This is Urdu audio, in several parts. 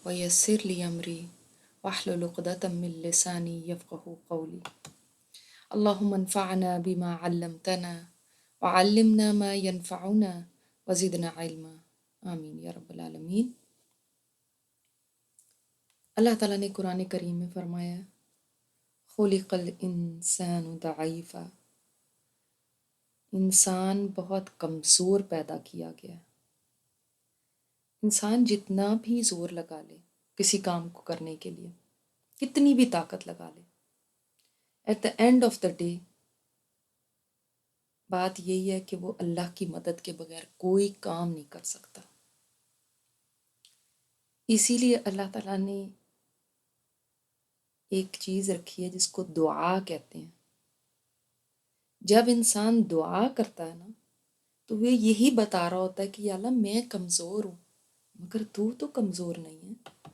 ويسر لي أمري واحلل عقدة من لساني يفقه قولي. اللهم انفعنا بما علمتنا وعلمنا ما ينفعنا وزدنا علما. آمین یا رب العالمین۔ اللہ تعالیٰ نے قرآن کریم میں فرمایا خلق الانسان ضعیفا، انسان بہت کمزور پیدا کیا گیا ہے۔ انسان جتنا بھی زور لگا لے کسی کام کو کرنے کے لیے، کتنی بھی طاقت لگا لے، at the end of the day بات یہی ہے کہ وہ اللہ کی مدد کے بغیر کوئی کام نہیں کر سکتا۔ اسی لیے اللہ تعالیٰ نے ایک چیز رکھی ہے جس کو دعا کہتے ہیں۔ جب انسان دعا کرتا ہے نا تو وہ یہی بتا رہا ہوتا ہے کہ یا اللہ میں کمزور ہوں مگر تو کمزور نہیں ہے،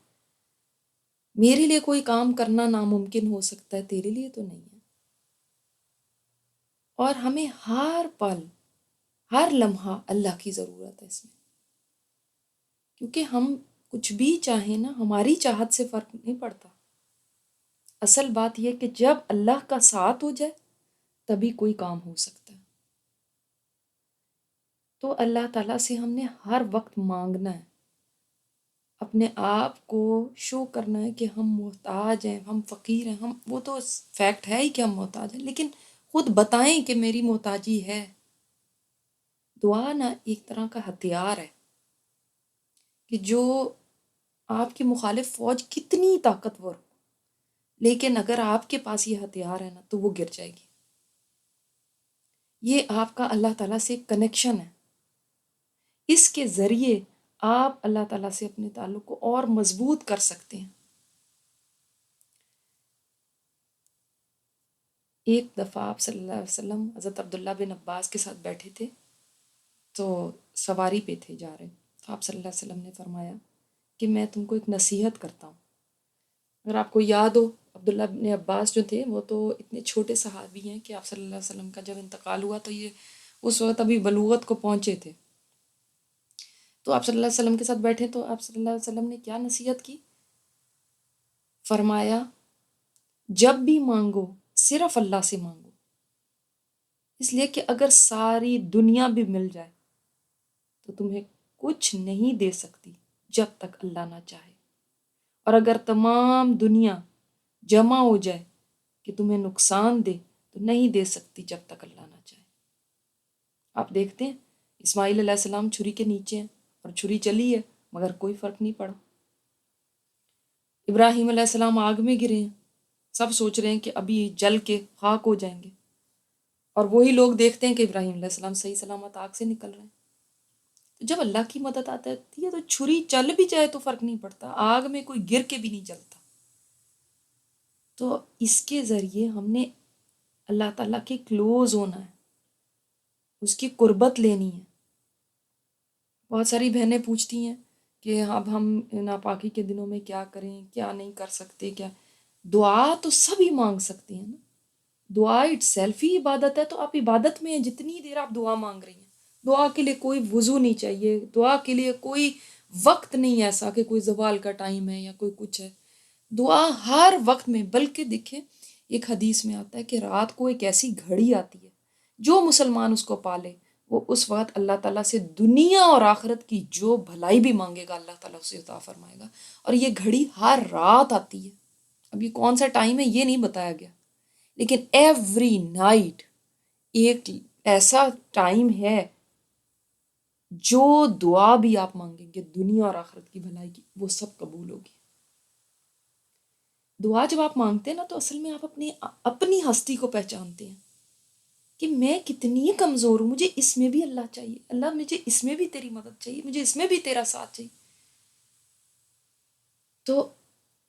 میرے لیے کوئی کام کرنا ناممکن ہو سکتا ہے، تیرے لیے تو نہیں ہے۔ اور ہمیں ہر پل ہر لمحہ اللہ کی ضرورت ہے اس میں، کیونکہ ہم کچھ بھی چاہیں نا ہماری چاہت سے فرق نہیں پڑتا۔ اصل بات یہ کہ جب اللہ کا ساتھ ہو جائے تبھی کوئی کام ہو سکتا ہے۔ تو اللہ تعالیٰ سے ہم نے ہر وقت مانگنا ہے، اپنے آپ کو شو کرنا ہے کہ ہم محتاج ہیں، ہم فقیر ہیں، ہم وہ تو فیکٹ ہے ہی کہ ہم محتاج ہیں، لیکن خود بتائیں کہ میری محتاجی ہے۔ دعا نا ایک طرح کا ہتھیار ہے کہ جو آپ کی مخالف فوج کتنی طاقتور ہو لیکن اگر آپ کے پاس یہ ہتھیار ہے نا تو وہ گر جائے گی۔ یہ آپ کا اللہ تعالیٰ سے کنیکشن ہے، اس کے ذریعے آپ اللہ تعالیٰ سے اپنے تعلق کو اور مضبوط کر سکتے ہیں۔ ایک دفعہ آپ صلی اللہ علیہ وسلم حضرت عبداللہ بن عباس کے ساتھ بیٹھے تھے تو سواری پہ تھے جا رہے، تو آپ صلی اللہ علیہ وسلم نے فرمایا کہ میں تم کو ایک نصیحت کرتا ہوں۔ اگر آپ کو یاد ہو عبداللہ بن عباس جو تھے وہ تو اتنے چھوٹے صحابی ہیں کہ آپ صلی اللہ علیہ وسلم کا جب انتقال ہوا تو یہ اس وقت ابھی بلوغت کو پہنچے تھے۔ تو آپ صلی اللہ علیہ وسلم کے ساتھ بیٹھے تو آپ صلی اللہ علیہ وسلم نے کیا نصیحت کی؟ فرمایا جب بھی مانگو صرف اللہ سے مانگو، اس لیے کہ اگر ساری دنیا بھی مل جائے تو تمہیں کچھ نہیں دے سکتی جب تک اللہ نہ چاہے، اور اگر تمام دنیا جمع ہو جائے کہ تمہیں نقصان دے تو نہیں دے سکتی جب تک اللہ نہ چاہے۔ آپ دیکھتے ہیں اسماعیل علیہ السلام چھری کے نیچے ہیں اور چھری چلی ہے مگر کوئی فرق نہیں پڑا۔ ابراہیم علیہ السلام آگ میں گرے ہیں، سب سوچ رہے ہیں کہ ابھی جل کے خاک ہو جائیں گے، اور وہی لوگ دیکھتے ہیں کہ ابراہیم علیہ السلام صحیح سلامت آگ سے نکل رہے ہیں۔ تو جب اللہ کی مدد آتی ہے تو چھری چل بھی جائے تو فرق نہیں پڑتا، آگ میں کوئی گر کے بھی نہیں جلتا۔ تو اس کے ذریعے ہم نے اللہ تعالیٰ کے کلوز ہونا ہے، اس کی قربت لینی ہے۔ بہت ساری بہنیں پوچھتی ہیں کہ اب ہم ناپاکی کے دنوں میں کیا کریں، کیا نہیں کر سکتے، کیا؟ دعا تو سبھی مانگ سکتے ہیں نا، دعا اٹ سیلف ہی عبادت ہے، تو آپ عبادت میں ہیں جتنی دیر آپ دعا مانگ رہی ہیں۔ دعا کے لیے کوئی وضو نہیں چاہیے، دعا کے لیے کوئی وقت نہیں ایسا کہ کوئی زوال کا ٹائم ہے یا کوئی کچھ ہے۔ دعا ہر وقت میں، بلکہ دیکھیں ایک حدیث میں آتا ہے کہ رات کو ایک ایسی گھڑی آتی ہے جو مسلمان اس کو پالے وہ اس وقت اللہ تعالیٰ سے دنیا اور آخرت کی جو بھلائی بھی مانگے گا اللہ تعالیٰ اسے عطا فرمائے گا، اور یہ گھڑی ہر رات آتی ہے۔ اب یہ کون سا ٹائم ہے یہ نہیں بتایا گیا، لیکن ایوری نائٹ ایک ایسا ٹائم ہے جو دعا بھی آپ مانگیں گے دنیا اور آخرت کی بھلائی کی وہ سب قبول ہوگی۔ دعا جب آپ مانگتے ہیں نا تو اصل میں آپ اپنی ہستی کو پہچانتے ہیں کہ میں کتنی کمزور ہوں، مجھے اس میں بھی اللہ چاہیے، اللہ مجھے اس میں بھی تیری مدد چاہیے، مجھے اس میں بھی تیرا ساتھ چاہیے۔ تو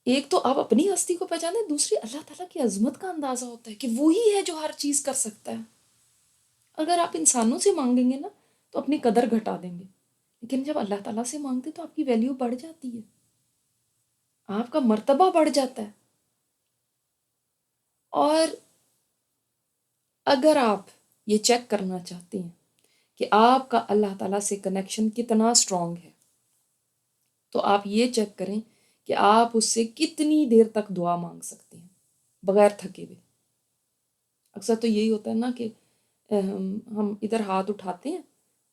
ایک تو آپ اپنی ہستی کو پہچانتے ہیں، دوسری اللہ تعالیٰ کی عظمت کا اندازہ ہوتا ہے کہ وہی ہے جو ہر چیز کر سکتا ہے۔ اگر آپ انسانوں سے مانگیں گے نا تو اپنی قدر گھٹا دیں گے، لیکن جب اللہ تعالیٰ سے مانگتے تو آپ کی ویلیو بڑھ جاتی ہے، آپ کا مرتبہ بڑھ جاتا ہے۔ اور اگر آپ یہ چیک کرنا چاہتے ہیں کہ آپ کا اللہ تعالیٰ سے کنیکشن کتنا اسٹرانگ ہے تو آپ یہ چیک کریں کہ آپ اس سے کتنی دیر تک دعا مانگ سکتے ہیں بغیر تھکے ہوئے. اکثر تو یہی ہوتا ہے نا کہ ہم ادھر ہاتھ اٹھاتے ہیں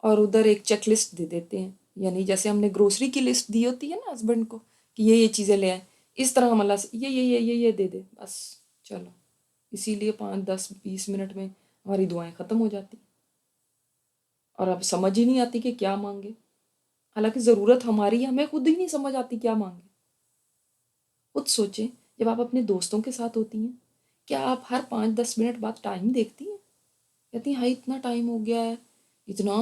اور ادھر ایک چیک لسٹ دے دیتے ہیں، یعنی جیسے ہم نے گروسری کی لسٹ دی ہوتی ہے نا ہسبینڈ کو کہ یہ چیزیں لے آئیں، اس طرح ہم اللہ سے یہ دے دے بس چلو. اسی لیے 5 10 20 منٹ میں ہماری دعائیں ختم ہو جاتی اور اب سمجھ ہی نہیں آتی کہ کیا مانگے. حالانکہ ضرورت ہماری ہے، ہمیں خود ہی نہیں سمجھ آتی کیا مانگے. خود سوچیں، جب آپ اپنے دوستوں کے ساتھ ہوتی ہیں، کیا آپ ہر 5 10 منٹ بعد ٹائم دیکھتی ہیں؟ کہتی ہیں ہائی اتنا ٹائم ہو گیا ہے، اتنا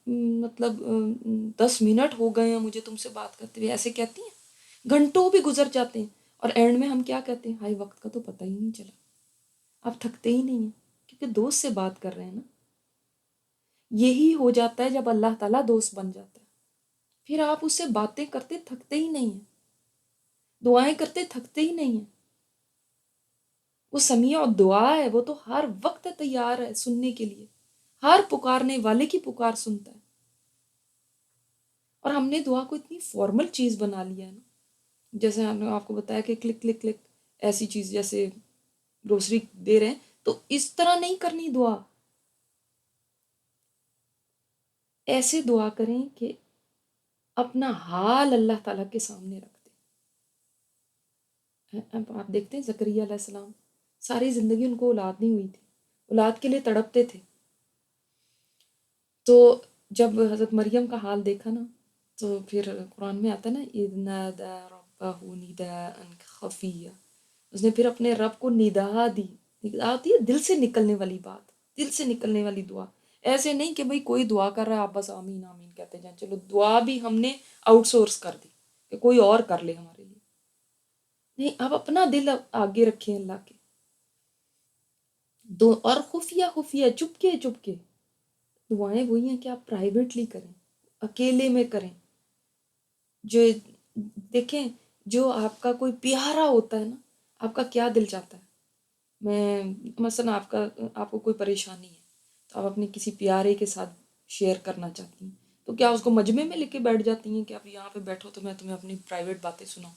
مطلب 10 منٹ ہو گئے ہیں مجھے تم سے بات کرتے ہوئے، ایسے کہتی ہیں. گھنٹوں بھی گزر جاتے ہیں اور اینڈ میں ہم کیا کہتے ہیں، ہائی وقت کا تو پتہ ہی نہیں چلا. آپ تھکتے ہی نہیں ہیں کیونکہ دوست سے بات کر رہے ہیں نا. یہی ہو جاتا ہے جب اللہ تعالیٰ دوست بن جاتا ہے، پھر آپ اس سے باتیں کرتے تھکتے ہی نہیں ہیں، دعائیں کرتے تھکتے ہی نہیں ہیں. وہ سمیع الدعا ہے، وہ تو ہر وقت تیار ہے سننے کے لیے، ہر پکارنے والے کی پکار سنتا ہے. اور ہم نے دعا کو اتنی فارمل چیز بنا لیا ہے نا، جیسے ہم نے آپ کو بتایا کہ کلک کلک کلک، ایسی چیز جیسے گروسری دے رہے ہیں تو اس طرح نہیں کرنی دعا. ایسے دعا کریں کہ اپنا حال اللہ تعالیٰ کے سامنے رکھ دیں. اب آپ دیکھتے ہیں زکریا علیہ السلام ساری زندگی ان کو اولاد نہیں ہوئی تھی، اولاد کے لیے تڑپتے تھے. تو جب حضرت مریم کا حال دیکھا نا تو پھر قرآن میں آتا ہے نا اذ نادى ربه نداء خفیا، اس نے پھر اپنے رب کو ندا دی. ندا ہوتی ہے دل سے نکلنے والی بات، دل سے نکلنے والی دعا. ایسے نہیں کہ بھئی کوئی دعا کر رہا ہے آپ بس آمین آمین کہتے جائیں، چلو دعا بھی ہم نے آؤٹ سورس کر دی کہ کوئی اور کر لے ہمارے لیے. نہیں، آپ اپنا دل آگے رکھیں اللہ کے. دو اور خفیہ خفیہ، چپکے چپکے دعائیں وہی ہیں کہ آپ پرائیویٹلی کریں، اکیلے میں کریں. جو دیکھیں، جو آپ کا کوئی پیارا ہوتا ہے نا، آپ کا کیا دل چاہتا ہے. میں مثلا آپ کو کوئی پریشانی ہے تو آپ اپنے کسی پیارے کے ساتھ شیئر کرنا چاہتی ہیں، تو کیا اس کو مجمع میں لے کے بیٹھ جاتی ہیں کہ آپ یہاں پہ بیٹھو تو میں تمہیں اپنی پرائیویٹ باتیں سناؤں؟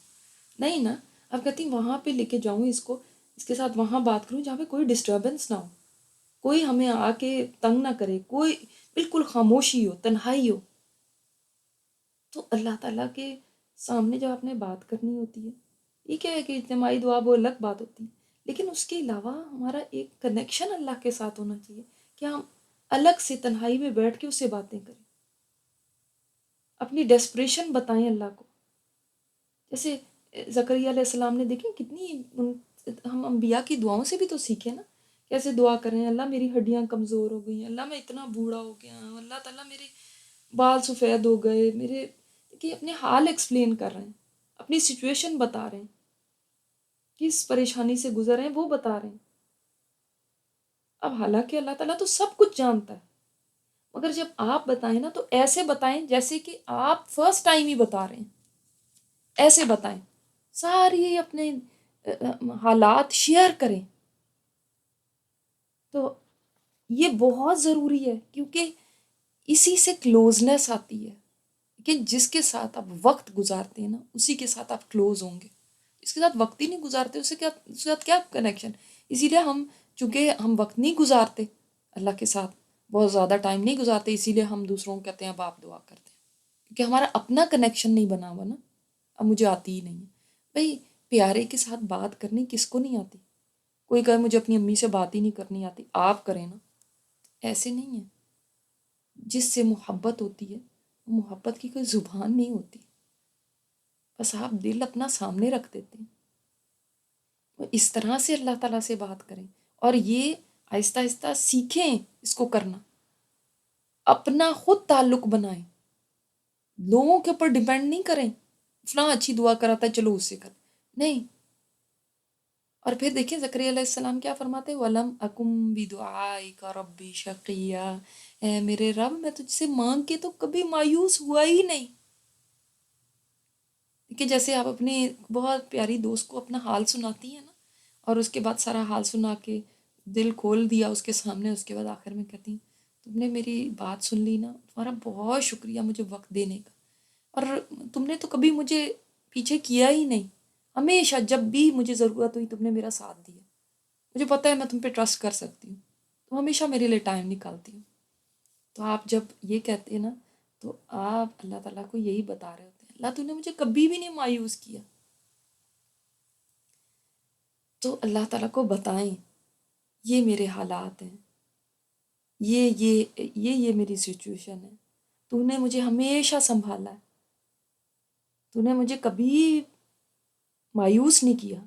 نہیں نا، آپ کہتی ہیں وہاں پہ لے کے جاؤں اس کو، اس کے ساتھ وہاں بات کروں جہاں پہ کوئی ڈسٹربنس نہ ہو، کوئی ہمیں آ کے تنگ نہ کرے، کوئی بالکل خاموشی ہو، تنہائی ہو. تو اللہ تعالیٰ کے سامنے جب آپ نے بات کرنی ہوتی ہے، یہ کیا ہے کہ اجتماعی دعا وہ الگ بات ہوتی ہے، لیکن اس کے علاوہ ہمارا ایک کنیکشن اللہ کے ساتھ ہونا چاہیے کہ ہم الگ سے تنہائی میں بیٹھ کے اس سے باتیں کریں، اپنی ڈیسپریشن بتائیں اللہ کو. جیسے زکریا علیہ السلام نے دیکھیں کتنی ہم انبیاء کی دعاؤں سے بھی تو سیکھیں نا، کیسے دعا کریں، اللہ میری ہڈیاں کمزور ہو گئی ہیں، اللہ میں اتنا بوڑھا ہو گیا ہوں، اللہ تعالیٰ میرے بال سفید ہو گئے میرے، کہ اپنے حال ایکسپلین کر رہے ہیں، اپنی سچویشن بتا رہے ہیں، کس پریشانی سے گزر رہے ہیں وہ بتا رہے ہیں. اب حالانکہ اللہ تعالیٰ تو سب کچھ جانتا ہے، مگر جب آپ بتائیں نا تو ایسے بتائیں جیسے کہ آپ فرسٹ ٹائم ہی بتا رہے ہیں، ایسے بتائیں، ساری اپنے حالات شیئر کریں. تو یہ بہت ضروری ہے کیونکہ اسی سے کلوزنس آتی ہے کہ جس کے ساتھ آپ وقت گزارتے ہیں نا اسی کے ساتھ آپ کلوز ہوں گے. اس کے ساتھ وقت ہی نہیں گزارتے اس کے ساتھ کیا کنیکشن. اسی لیے چونکہ ہم وقت نہیں گزارتے اللہ کے ساتھ، بہت زیادہ ٹائم نہیں گزارتے، اسی لیے ہم دوسروں کو کہتے ہیں اب آپ دعا کرتے ہیں، کیونکہ ہمارا اپنا کنیکشن نہیں بنا ہوا نا. اب مجھے آتی ہی نہیں ہے. بھائی پیارے کے ساتھ بات کرنی کس کو نہیں آتی؟ کوئی کہے مجھے اپنی امی سے بات ہی نہیں کرنی آتی، آپ کریں نا. ایسے نہیں ہے، جس سے محبت ہوتی ہے وہ محبت کی کوئی زبان نہیں ہوتی، بس آپ دل اپنا سامنے رکھ دیتے ہیں. اس طرح سے اللہ تعالیٰ سے بات کریں اور یہ آہستہ آہستہ سیکھیں اس کو کرنا. اپنا خود تعلق بنائیں، لوگوں کے اوپر ڈیپینڈ نہیں کریں فلاں اچھی دعا کراتا ہے چلو اس سے کر، نہیں. اور پھر دیکھیں زکریا علیہ السلام کیا فرماتے ہیں، وَلَمْ أَكُمْ بِدُعَائِكَ رَبِّ شَقِيًّا، اے میرے رب میں تجھ سے مانگ کے تو کبھی مایوس ہوا ہی نہیں. کہ جیسے آپ اپنے بہت پیاری دوست کو اپنا حال سناتی ہیں نا اور اس کے بعد سارا حال سنا کے دل کھول دیا اس کے سامنے، اس کے بعد آخر میں کہتی ہیں تم نے میری بات سن لی نا، تمہارا بہت شکریہ مجھے وقت دینے کا، اور تم نے تو کبھی مجھے پیچھے کیا ہی نہیں. ہمیشہ جب بھی مجھے ضرورت ہوئی تم نے میرا ساتھ دیا. مجھے پتہ ہے میں تم پہ ٹرسٹ کر سکتی ہوں. تم ہمیشہ میرے لیے ٹائم نکالتی ہوں. تو آپ جب یہ کہتے ہیں نا تو آپ اللہ تعالیٰ کو یہی بتا رہے ہوتے ہیں اللہ تو نے مجھے کبھی بھی نہیں مایوس کیا. تو اللہ تعالیٰ کو بتائیں یہ میرے حالات ہیں، یہ میری سچویشن ہے. تو نے مجھے ہمیشہ سنبھالا ہے، تو نے مجھے کبھی مایوس نہیں کیا.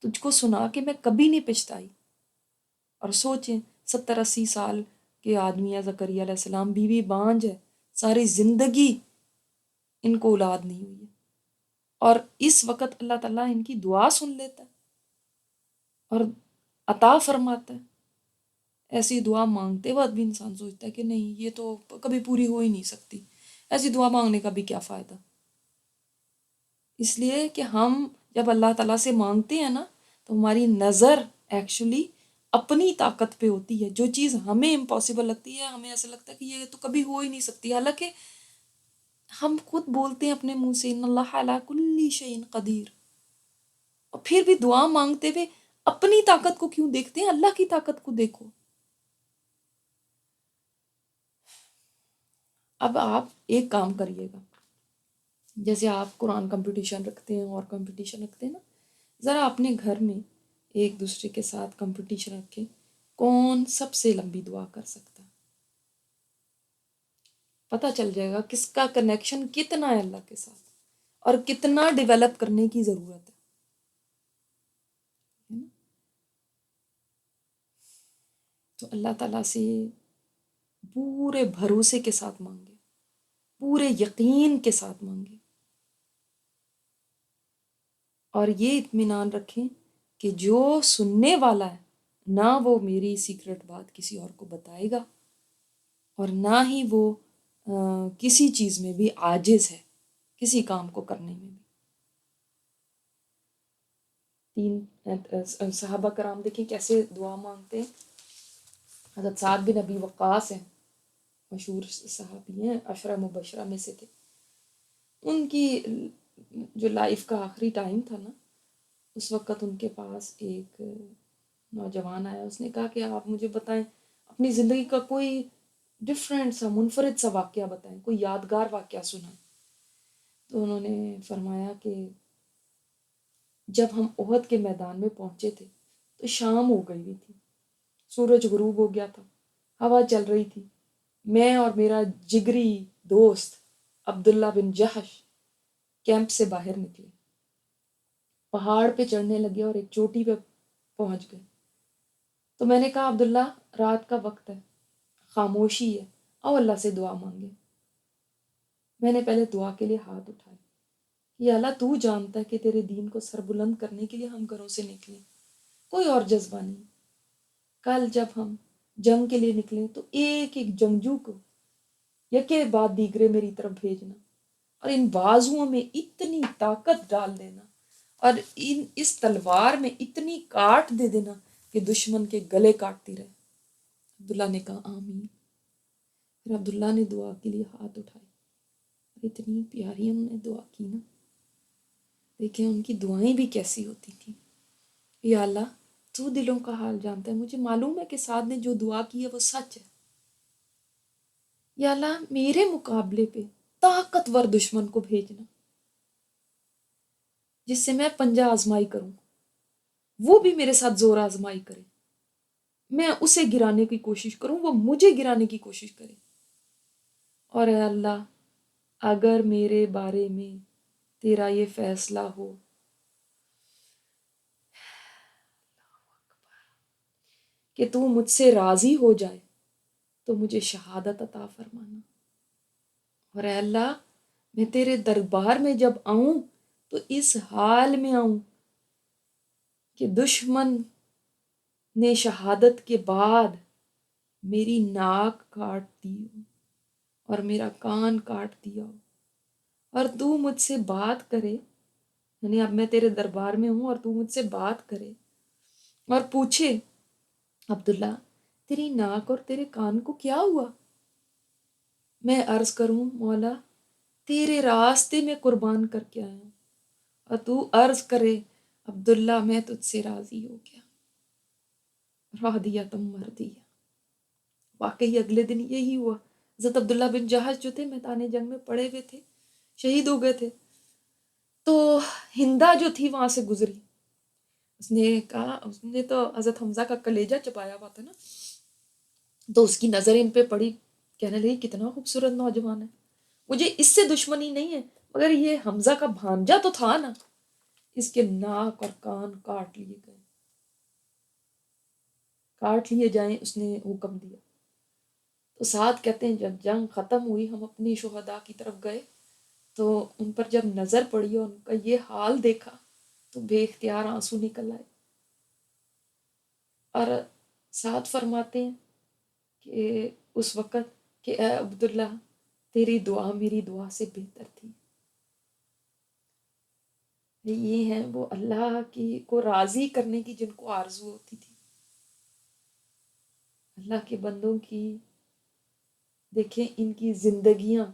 تجھ کو سنا کے میں کبھی نہیں پچھتائی. اور سوچیں 70-80 سال کے آدمی ہے زکریا علیہ السلام، بیوی بانجھ ہے، ساری زندگی ان کو اولاد نہیں ہوئی ہے، اور اس وقت اللہ تعالیٰ ان کی دعا سن لیتا ہے اور عطا فرماتا ہے. ایسی دعا مانگتے وقت بھی انسان سوچتا ہے کہ نہیں یہ تو کبھی پوری ہو ہی نہیں سکتی، ایسی دعا مانگنے کا بھی کیا فائدہ. اس لیے کہ ہم جب اللہ تعالیٰ سے مانگتے ہیں نا تو ہماری نظر ایکچولی اپنی طاقت پہ ہوتی ہے. جو چیز ہمیں امپاسبل لگتی ہے ہمیں ایسا لگتا ہے کہ یہ تو کبھی ہو ہی نہیں سکتی، حالانکہ ہم خود بولتے ہیں اپنے منہ سے ان اللہ علی کل شیء قدیر، اور پھر بھی دعا مانگتے ہوئے اپنی طاقت کو کیوں دیکھتے ہیں؟ اللہ کی طاقت کو دیکھو. اب آپ ایک کام کریے گا، جیسے آپ قرآن کمپٹیشن رکھتے ہیں اور کمپٹیشن رکھتے ہیں نا، ذرا اپنے گھر میں ایک دوسرے کے ساتھ کمپٹیشن رکھیں کون سب سے لمبی دعا کر سکتا ہے. پتہ چل جائے گا کس کا کنیکشن کتنا ہے اللہ کے ساتھ اور کتنا ڈیولپ کرنے کی ضرورت ہے. تو اللہ تعالیٰ سے پورے بھروسے کے ساتھ مانگے، پورے یقین کے ساتھ مانگے، اور یہ اطمینان رکھیں کہ جو سننے والا ہے نہ وہ میری سیکرٹ بات کسی اور کو بتائے گا، اور نہ ہی وہ کسی چیز میں بھی عاجز ہے، کسی کام کو کرنے میں بھی. صحابہ کرام دیکھیں کیسے دعا مانگتے ہیں. حضرت سعد بن ابی وقاص ہیں، مشہور صحابی ہیں، عشرہ مبشرہ میں سے تھے. ان کی جو لائف کا آخری ٹائم تھا نا، اس وقت ان کے پاس ایک نوجوان آیا. اس نے کہا کہ آپ مجھے بتائیں اپنی زندگی کا کوئی ڈفرینٹ سا منفرد سا واقعہ بتائیں، کوئی یادگار واقعہ سنائیں. تو انہوں نے فرمایا کہ جب ہم احد کے میدان میں پہنچے تھے تو شام ہو گئی ہوئی تھی، سورج غروب ہو گیا تھا، ہوا چل رہی تھی. میں اور میرا جگری دوست عبداللہ بن جحش کیمپ سے باہر نکلے، پہاڑ پہ چڑھنے لگے اور ایک چوٹی پہ پہنچ گئے. تو میں نے کہا عبداللہ رات کا وقت ہے، خاموشی ہے، آؤ اللہ سے دعا مانگے. میں نے پہلے دعا کے لیے ہاتھ اٹھائے، یا اللہ تو جانتا ہے کہ تیرے دین کو سربلند کرنے کے لیے ہم گھروں سے نکلیں، کوئی اور جذبہ نہیں. کل جب ہم جنگ کے لیے نکلیں تو ایک ایک جنگجو کو یکے بعد دیگرے میری طرف بھیجنا، اور ان بازوؤں میں اتنی طاقت ڈال دینا اور اس تلوار میں اتنی کاٹ دے دینا کہ دشمن کے گلے کاٹتی رہے. عبداللہ نے کہا آمین. پھر عبداللہ نے دعا کے لیے ہاتھ اٹھائے، اتنی پیاری انہوں نے دعا کی نا. دیکھیں ان کی دعائیں بھی کیسی ہوتی تھیں. یا اللہ تو دلوں کا حال جانتا ہے، مجھے معلوم ہے کہ سعد نے جو دعا کی ہے وہ سچ ہے. یا اللہ میرے مقابلے پہ طاقتور دشمن کو بھیجنا جس سے میں پنجہ آزمائی کروں، وہ بھی میرے ساتھ زور آزمائی کرے، میں اسے گرانے کی کوشش کروں، وہ مجھے گرانے کی کوشش کرے. اور اے اللہ اگر میرے بارے میں تیرا یہ فیصلہ ہو کہ تو مجھ سے راضی ہو جائے تو مجھے شہادت عطا فرمانا. اور اے اللہ میں تیرے دربار میں جب آؤں تو اس حال میں آؤں کہ دشمن نے شہادت کے بعد میری ناک کاٹ دی ہو اور میرا کان کاٹ دیا ہو، اور تو مجھ سے بات کرے، یعنی اب میں تیرے دربار میں ہوں اور تو مجھ سے بات کرے اور پوچھے عبداللہ تیری ناک اور تیرے کان کو کیا ہوا. میں عرض کروں مولا تیرے راستے میں قربان کر کے آیا ہوں، اور تو عرض کرے عبداللہ میں تجھ سے راضی ہو گیا، راضیۃ مرضیہ۔ واقعی اگلے دن یہی ہوا۔ حضرت عبداللہ بن جہش جو تھے میدان جنگ میں پڑے ہوئے تھے، شہید ہو گئے تھے، تو ہندا جو تھی وہاں سے گزری، اس نے کہا، اس نے تو حضرت حمزہ کا کلیجہ چبایا ہوا تھا نا، تو اس کی نظر ان پہ پڑی، کہنے لگی کتنا خوبصورت نوجوان ہے، مجھے اس سے دشمنی نہیں ہے، مگر یہ حمزہ کا بھانجا تو تھا نا، اس کے ناک اور کان کاٹ لیے گئے، کاٹ لیے جائیں، اس نے حکم دیا۔ تو ساتھ کہتے ہیں جب جنگ ختم ہوئی ہم اپنی شہداء کی طرف گئے، تو ان پر جب نظر پڑی اور ان کا یہ حال دیکھا تو بے اختیار آنسو نکل آئے، اور ساتھ فرماتے ہیں کہ اس وقت کہ اے عبداللہ تیری دعا میری دعا سے بہتر تھی۔ یہ ہیں وہ اللہ کی کو راضی کرنے کی جن کو آرزو ہوتی تھی، اللہ کے بندوں کی دیکھیں ان کی زندگیاں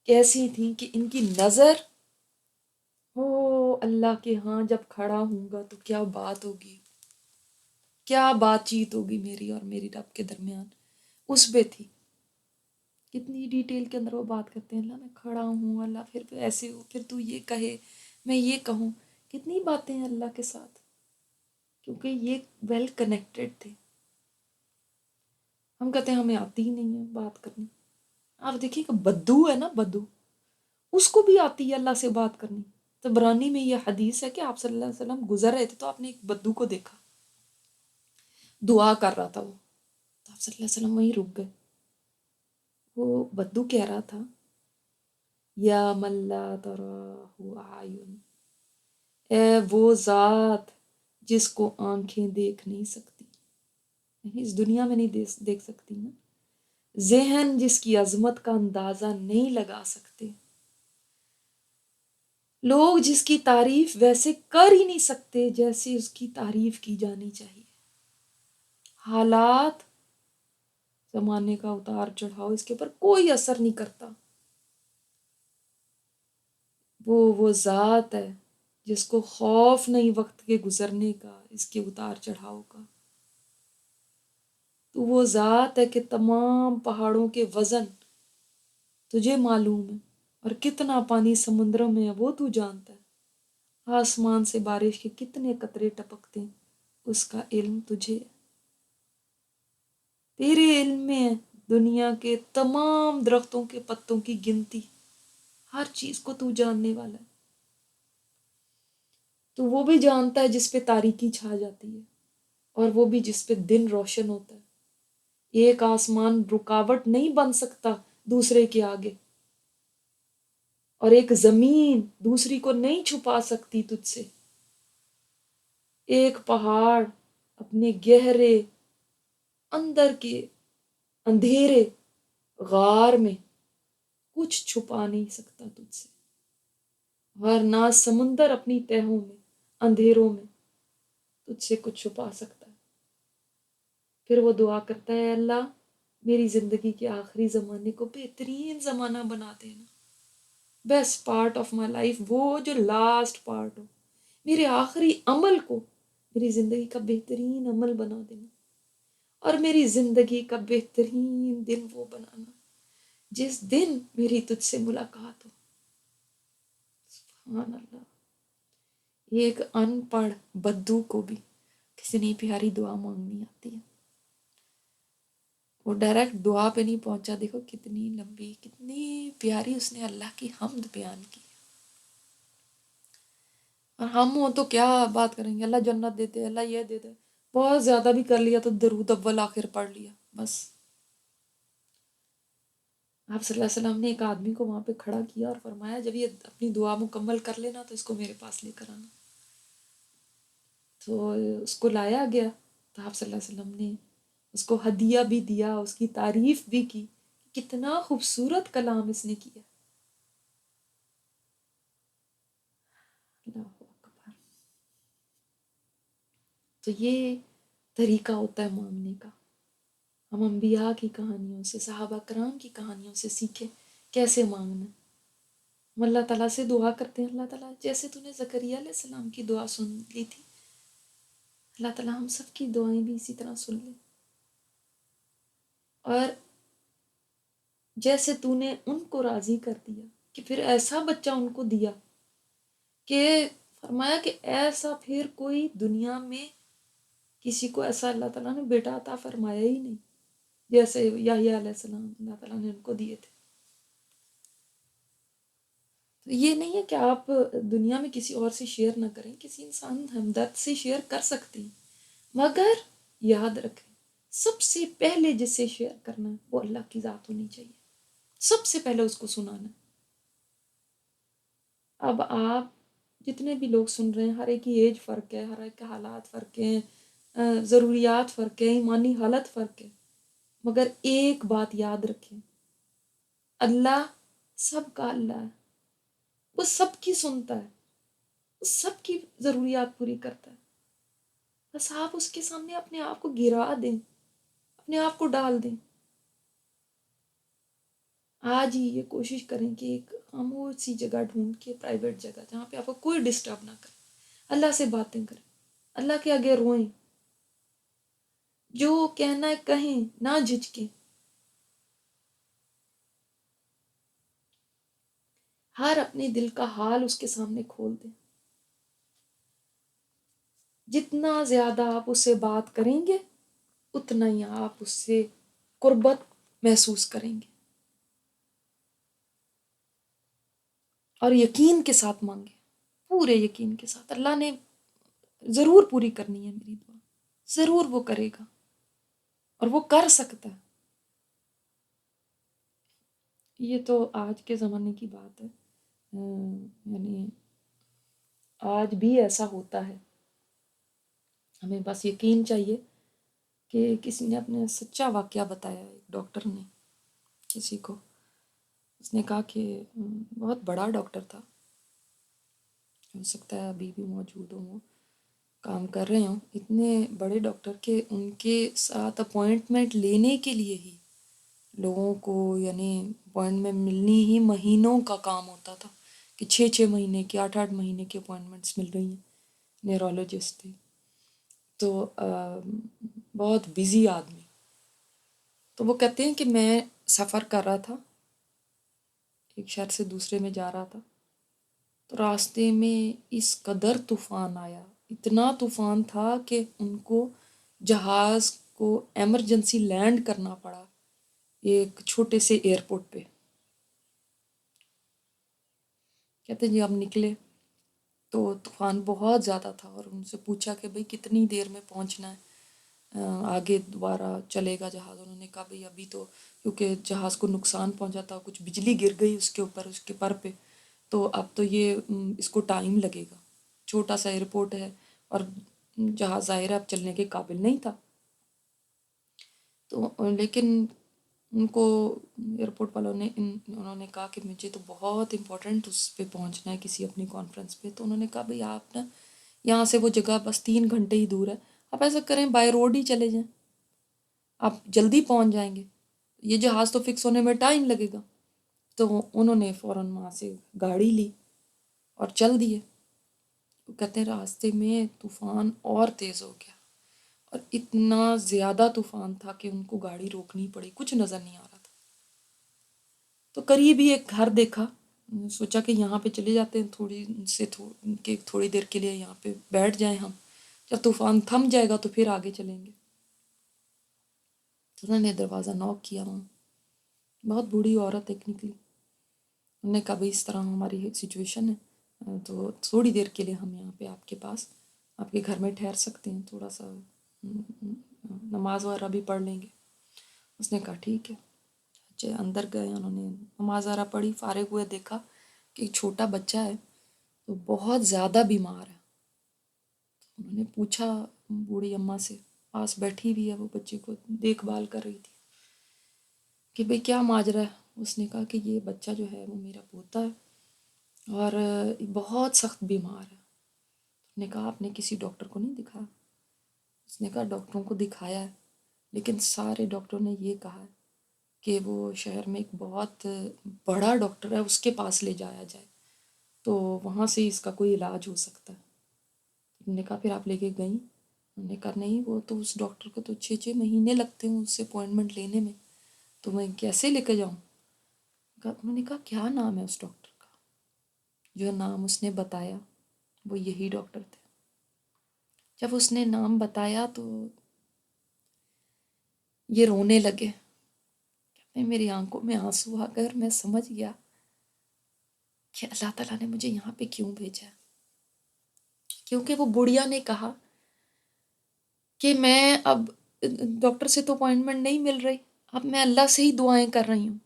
کیسی تھیں کہ ان کی نظر ہو اللہ کے ہاں جب کھڑا ہوں گا تو کیا بات ہوگی، کیا بات چیت ہوگی میری اور میری رب کے درمیان، اس پہ تھی۔ کتنی ڈیٹیل کے اندر وہ بات کرتے ہیں، اللہ میں کھڑا ہوں، اللہ پھر ایسے ہو، پھر تو یہ کہے میں یہ کہوں، کتنی باتیں ہیں اللہ کے ساتھ، کیونکہ یہ ویل کنیکٹڈ تھے۔ ہم کہتے ہیں ہمیں آتی ہی نہیں ہے بات کرنی، آپ دیکھیے کہ بدو ہے نا، بدو اس کو بھی آتی ہے اللہ سے بات کرنی۔ تو برانی میں یہ حدیث ہے کہ آپ صلی اللہ علیہ وسلم گزر رہے تھے تو آپ نے ایک بدو کو دیکھا، دعا کر رہا تھا وہ، تو آپ صلی اللہ علیہ وسلم وہیں رک گئے۔ وہ بدو کہہ رہا تھا یا من لا تراہ اعین، اے وہ ذات جس کو آنکھیں دیکھ نہیں سکتی، یعنی اس دنیا میں نہیں دیکھ سکتی نا، ذہن جس کی عظمت کا اندازہ نہیں لگا سکتے، لوگ جس کی تعریف ویسے کر ہی نہیں سکتے جیسے اس کی تعریف کی جانی چاہیے، حالات زمانے کا اتار چڑھاؤ اس کے اوپر کوئی اثر نہیں کرتا، وہ ذات ہے جس کو خوف نہیں وقت کے گزرنے کا، اس کے اتار چڑھاؤ کا، تو وہ ذات ہے کہ تمام پہاڑوں کے وزن تجھے معلوم ہے، اور کتنا پانی سمندروں میں ہے وہ تو جانتا ہے، آسمان سے بارش کے کتنے قطرے ٹپکتے ہیں اس کا علم تجھے ہے، تیرے علم میں ہے دنیا کے تمام درختوں کے پتوں کی گنتی، ہر چیز کو تو جاننے والا ہے، تو وہ بھی جانتا ہے جس پہ تاریکی چھا جاتی ہے، اور وہ بھی جس پہ دن روشن ہوتا ہے، ایک آسمان رکاوٹ نہیں بن سکتا دوسرے کے آگے، اور ایک زمین دوسری کو نہیں چھپا سکتی تجھ سے، ایک پہاڑ اپنے گہرے اندر کے اندھیرے غار میں کچھ چھپا نہیں سکتا تجھ سے، اور نہ سمندر اپنی تہوں میں اندھیروں میں تجھ سے کچھ چھپا سکتا ہے۔ پھر وہ دعا کرتا ہے اللہ میری زندگی کے آخری زمانے کو بہترین زمانہ بنا دینا، best part of my life, وہ جو لاسٹ پارٹ ہو، میرے آخری عمل کو میری زندگی کا بہترین عمل بنا دینا، اور میری زندگی کا بہترین دن وہ بنانا جس دن میری تجھ سے ملاقات ہو۔ سبحان اللہ، ایک ان پڑھ بدو کو بھی کتنی پیاری دعا مانگنی آتی ہے، وہ ڈائریکٹ دعا پہ نہیں پہنچا، دیکھو کتنی لمبی کتنی پیاری اس نے اللہ کی حمد بیان کی، اور ہم ہوں تو کیا بات کریں گے، اللہ جنت دیتے اللہ یہ دیتے، بہت زیادہ بھی کر لیا تو درود اول آخر پڑھ لیا بس۔ آپ صلی اللہ علیہ وسلم نے ایک آدمی کو وہاں پہ کھڑا کیا اور فرمایا جب یہ اپنی دعا مکمل کر لینا تو اس کو میرے پاس لے کر آنا، تو اس کو لایا گیا، تو آپ صلی اللہ علیہ وسلم نے اس کو ہدیہ بھی دیا، اس کی تعریف بھی کی، کتنا خوبصورت کلام اس نے کیا، اللہ اکبر۔ تو یہ طریقہ ہوتا ہے مانگنے کا، ہم انبیاء کی کہانیوں سے، صحابہ کرام کی کہانیوں سے سیکھیں کیسے مانگنا ہے۔ ہم اللہ تعالیٰ سے دعا کرتے ہیں، اللہ تعالیٰ جیسے تو نے زکریا علیہ السلام کی دعا سن لی تھی، اللہ تعالیٰ ہم سب کی دعائیں بھی اسی طرح سن لیں، اور جیسے تو نے ان کو راضی کر دیا کہ پھر ایسا بچہ ان کو دیا کہ فرمایا کہ ایسا پھر کوئی دنیا میں کسی کو ایسا اللہ تعالیٰ نے بیٹا عطا فرمایا ہی نہیں جیسے یحییٰ علیہ السلام اللہ تعالیٰ نے ان کو دیے تھے۔ تو یہ نہیں ہے کہ آپ دنیا میں کسی اور سے شیئر نہ کریں، کسی انسان ہمدرد سے شیئر کر سکتے ہیں، مگر یاد رکھیں سب سے پہلے جس سے شیئر کرنا ہے وہ اللہ کی ذات ہونی چاہیے، سب سے پہلے اس کو سنانا ہے۔ اب آپ جتنے بھی لوگ سن رہے ہیں، ہر ایک کی ایج فرق ہے، ہر ایک کے حالات فرق ہیں، ضروریات فرق ہے، ایمانی حالت فرق ہے، مگر ایک بات یاد رکھیں، اللہ سب کا اللہ ہے، وہ سب کی سنتا ہے، وہ سب کی ضروریات پوری کرتا ہے، بس آپ اس کے سامنے اپنے آپ کو گرا دیں، اپنے آپ کو ڈال دیں۔ آج ہی یہ کوشش کریں کہ ایک خاموش سی جگہ ڈھونڈ کے، پرائیویٹ جگہ جہاں پہ آپ کو کوئی ڈسٹرب نہ کرے، اللہ سے باتیں کریں، اللہ کے آگے روئیں، جو کہنا ہے کہیں، نہ جھجکیں، ہر اپنے دل کا حال اس کے سامنے کھول دیں۔ جتنا زیادہ آپ اس سے بات کریں گے اتنا ہی آپ اس سے قربت محسوس کریں گے، اور یقین کے ساتھ مانگیں، پورے یقین کے ساتھ، اللہ نے ضرور پوری کرنی ہے میری دعا، ضرور وہ کرے گا، اور وہ کر سکتا ہے۔ یہ تو آج کے زمانے کی بات ہے، یعنی آج بھی ایسا ہوتا ہے، ہمیں بس یقین چاہیے کہ کسی نے اپنے سچا واقعہ بتایا، ایک ڈاکٹر نے کسی کو، اس نے کہا کہ بہت بڑا ڈاکٹر تھا، ہو سکتا ہے ابھی بھی موجود ہوں، وہ کام کر رہے ہوں، اتنے بڑے ڈاکٹر کہ ان کے ساتھ اپوائنٹمنٹ لینے کے لیے ہی لوگوں کو، یعنی اپوائنٹمنٹ ملنی ہی مہینوں کا کام ہوتا تھا، کہ 6 مہینے کی، 8 مہینے کی اپوائنٹمنٹس مل رہی ہیں، نیورولوجسٹ تھے، تو بہت بزی آدمی۔ تو وہ کہتے ہیں کہ میں سفر کر رہا تھا، ایک شہر سے دوسرے میں جا رہا تھا، تو راستے میں اس قدر طوفان آیا، اتنا طوفان تھا کہ ان کو جہاز کو ایمرجنسی لینڈ کرنا پڑا ایک چھوٹے سے ایئرپورٹ پہ۔ کہتے ہیں جی ہم نکلے تو طوفان بہت زیادہ تھا، اور ان سے پوچھا کہ بھئی کتنی دیر میں پہنچنا ہے، آگے دوبارہ چلے گا جہاز؟ انہوں نے کہا بھئی ابھی تو، کیونکہ جہاز کو نقصان پہنچا تھا، کچھ بجلی گر گئی اس کے اوپر، اس کے پر پہ، تو اب تو یہ اس کو ٹائم لگے گا، چھوٹا سا ایئرپورٹ ہے، اور جہاز ظاہر ہے اب چلنے کے قابل نہیں تھا۔ تو لیکن ان کو ایئرپورٹ والوں نے انہوں نے کہا کہ مجھے تو بہت امپورٹنٹ اس پہ پہنچنا ہے، کسی اپنی کانفرنس پہ، تو انہوں نے کہا بھئی آپ نا یہاں سے وہ جگہ بس 3 گھنٹے ہی دور ہے، آپ ایسا کریں بائی روڈ ہی چلے جائیں، آپ جلدی پہنچ جائیں گے، یہ جہاز تو فکس ہونے میں ٹائم لگے گا۔ تو انہوں نے فوراً وہاں سے گاڑی لی اور چل دیے۔ وہ کہتے ہیں راستے میں طوفان اور تیز ہو گیا، اور اتنا زیادہ طوفان تھا کہ ان کو گاڑی روکنی پڑی، کچھ نظر نہیں آ رہا تھا۔ تو قریب ہی ایک گھر دیکھا، سوچا کہ یہاں پہ چلے جاتے ہیں، تھوڑی دیر کے لیے یہاں پہ بیٹھ جائیں ہم، جب طوفان تھم جائے گا تو پھر آگے چلیں گے۔ تو انہوں نے دروازہ نوک کیا، وہاں بہت بوڑھی عورت ایک نکلی، انہوں نے کہا بھئی اس طرح ہماری سچویشن ہے، تو تھوڑی دیر کے لیے ہم یہاں پہ آپ کے پاس، آپ کے گھر میں ٹھہر سکتے ہیں، تھوڑا سا نماز وغیرہ بھی پڑھ لیں گے۔ اس نے کہا ٹھیک ہے۔ اچھا اندر گئے، انہوں نے نماز وغیرہ پڑھی، فارغ ہوئے، دیکھا کہ ایک چھوٹا بچہ ہے تو بہت زیادہ بیمار ہے۔ انہوں نے پوچھا بوڑھی اماں سے، پاس بیٹھی ہوئی ہے، وہ بچے کو دیکھ بھال کر رہی تھی، کہ بھئی کیا ماجرا ہے؟ اس نے کہا کہ یہ بچہ جو ہے وہ میرا پوتا ہے، اور بہت سخت بیمار ہے۔ نے کہا آپ نے کسی ڈاکٹر کو نہیں دکھایا؟ اس نے کہا ڈاکٹروں کو دکھایا ہے، لیکن سارے ڈاکٹروں نے یہ کہا ہے کہ وہ شہر میں ایک بہت بڑا ڈاکٹر ہے، اس کے پاس لے جایا جائے تو وہاں سے اس کا کوئی علاج ہو سکتا ہے۔ انہوں نے کہا پھر آپ لے کے گئیں؟ انہوں نے کہا نہیں، وہ تو اس ڈاکٹر کو تو 6 مہینے لگتے ہیں اس سے اپوائنٹمنٹ لینے میں، تو میں کیسے لے کے جاؤں؟ انہوں نے کہا کیا نام ہے اس ڈاکٹر کا؟ جو نام اس نے بتایا وہ یہی ڈاکٹر تھے۔ جب اس نے نام بتایا تو یہ رونے لگے، کہتے ہیں میری آنکھوں میں آنسو آ گئے اور میں سمجھ گیا کہ اللہ تعالیٰ نے مجھے یہاں پہ کیوں بھیجا ہے۔ کیونکہ وہ بڑھیا نے کہا کہ میں اب ڈاکٹر سے تو اپوائنٹمنٹ نہیں مل رہی، اب میں اللہ سے ہی دعائیں کر رہی ہوں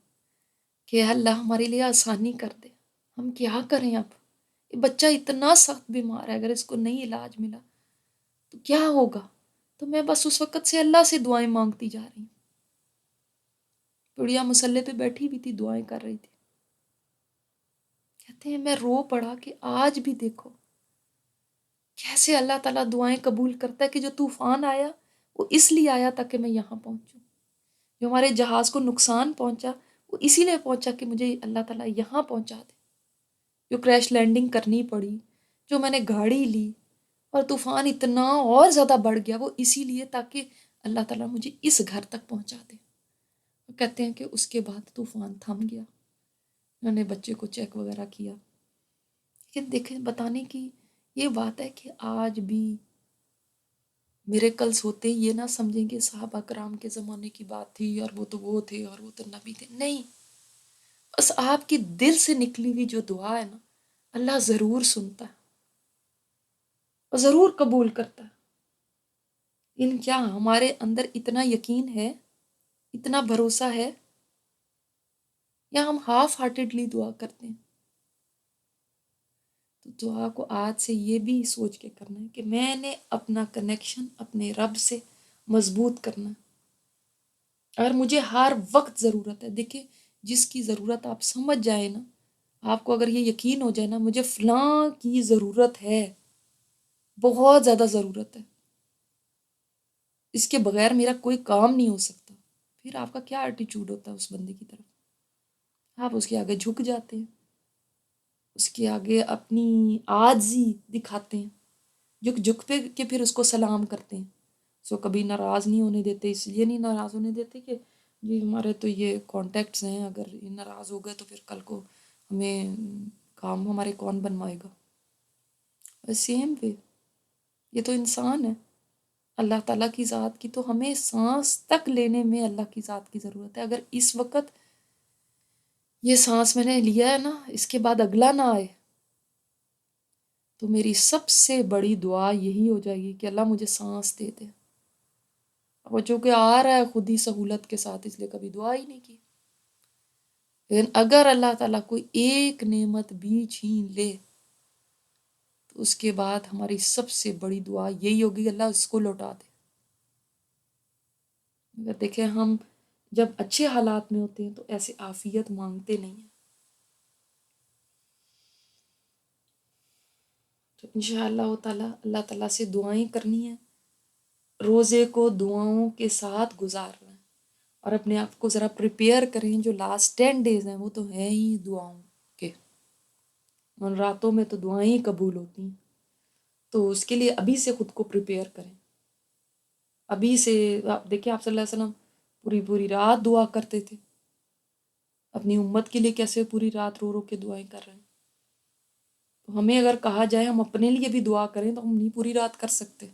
کہ اللہ ہمارے لیے آسانی کر دے، ہم کیا کریں اب؟ یہ بچہ اتنا سخت بیمار ہے، اگر اس کو نہیں علاج ملا تو کیا ہوگا؟ تو میں بس اس وقت سے اللہ سے دعائیں مانگتی جا رہی ہوں۔ بڑھیا مسلح پہ بیٹھی بھی تھی، دعائیں کر رہی تھی۔ کہتے ہیں میں رو پڑا کہ آج بھی دیکھو کیسے اللہ تعالیٰ دعائیں قبول کرتا ہے، کہ جو طوفان آیا وہ اس لیے آیا تاکہ میں یہاں پہنچوں، جو ہمارے جہاز کو نقصان پہنچا وہ اسی لیے پہنچا کہ مجھے اللہ تعالیٰ یہاں پہنچا دے، جو کریش لینڈنگ کرنی پڑی، جو میں نے گاڑی لی اور طوفان اتنا اور زیادہ بڑھ گیا، وہ اسی لیے تاکہ اللہ تعالیٰ مجھے اس گھر تک پہنچا دے۔ وہ کہتے ہیں کہ اس کے بعد طوفان تھم گیا، انہوں نے بچے کو چیک وغیرہ کیا، لیکن دیکھیں بتانے کی یہ بات ہے کہ آج بھی میریکلز ہوتے ہیں، یہ نہ سمجھیں کہ صحابہ کرام کے زمانے کی بات تھی اور وہ تھے اور وہ تو نبی تھے، نہیں، بس آپ کی دل سے نکلی ہوئی جو دعا ہے نا، اللہ ضرور سنتا ہے اور ضرور قبول کرتا ہے۔ ان کیا ہمارے اندر اتنا یقین ہے، اتنا بھروسہ ہے، یا ہم ہاف ہارٹیڈلی دعا کرتے ہیں؟ تو دعا کو آج سے یہ بھی سوچ کے کرنا ہے کہ میں نے اپنا کنیکشن اپنے رب سے مضبوط کرنا ہے، اور مجھے ہر وقت ضرورت ہے۔ دیکھیں جس کی ضرورت آپ سمجھ جائیں نا، آپ کو اگر یہ یقین ہو جائے نا مجھے فلاں کی ضرورت ہے، بہت زیادہ ضرورت ہے، اس کے بغیر میرا کوئی کام نہیں ہو سکتا، پھر آپ کا کیا ایٹیچیوڈ ہوتا ہے اس بندے کی طرف؟ آپ اس کے آگے جھک جاتے ہیں، اس کے آگے اپنی عاجزی دکھاتے ہیں، جھک جھک پہ کہ پھر اس کو سلام کرتے ہیں، سو کبھی ناراض نہیں ہونے دیتے، اس لیے نہیں ناراض ہونے دیتے کہ جی ہمارے تو یہ کانٹیکٹس ہیں، اگر یہ ناراض ہو گئے تو پھر کل کو ہمیں کام ہمارے کون بنوائے گا؟ سیم وے یہ تو انسان ہے، اللہ تعالیٰ کی ذات کی تو ہمیں سانس تک لینے میں اللہ کی ذات کی ضرورت ہے۔ اگر اس وقت یہ سانس میں نے لیا ہے نا، اس کے بعد اگلا نہ آئے تو میری سب سے بڑی دعا یہی ہو جائے گی کہ اللہ مجھے سانس دے دے۔ وہ چونکہ آ رہا ہے خود ہی سہولت کے ساتھ، اس لیے کبھی دعا ہی نہیں کی۔ لیکن اگر اللہ تعالیٰ کوئی ایک نعمت بھی چھین لے تو اس کے بعد ہماری سب سے بڑی دعا یہی ہوگی اللہ اس کو لوٹا دے۔ اگر دیکھیں ہم جب اچھے حالات میں ہوتے ہیں تو ایسے عافیت مانگتے نہیں ہیں، تو انشاءاللہ تعالیٰ اللہ تعالیٰ سے دعائیں کرنی ہیں، روزے کو دعاؤں کے ساتھ گزارنا ہے، اور اپنے آپ کو ذرا پریپیئر کریں، جو لاسٹ 10 days ہیں وہ تو ہیں ہی دعاؤں کے، ان راتوں میں تو دعائیں ہی قبول ہوتی ہیں، تو اس کے لیے ابھی سے خود کو پریپیئر کریں۔ ابھی سے آپ دیکھیں آپ صلی اللہ علیہ وسلم پوری پوری رات دعا کرتے تھے، اپنی امت کے لیے کیسے پوری رات رو رو کے دعائیں کر رہے ہیں۔ تو ہمیں اگر کہا جائے ہم اپنے لیے بھی دعا کریں تو ہم نہیں پوری رات کر سکتے،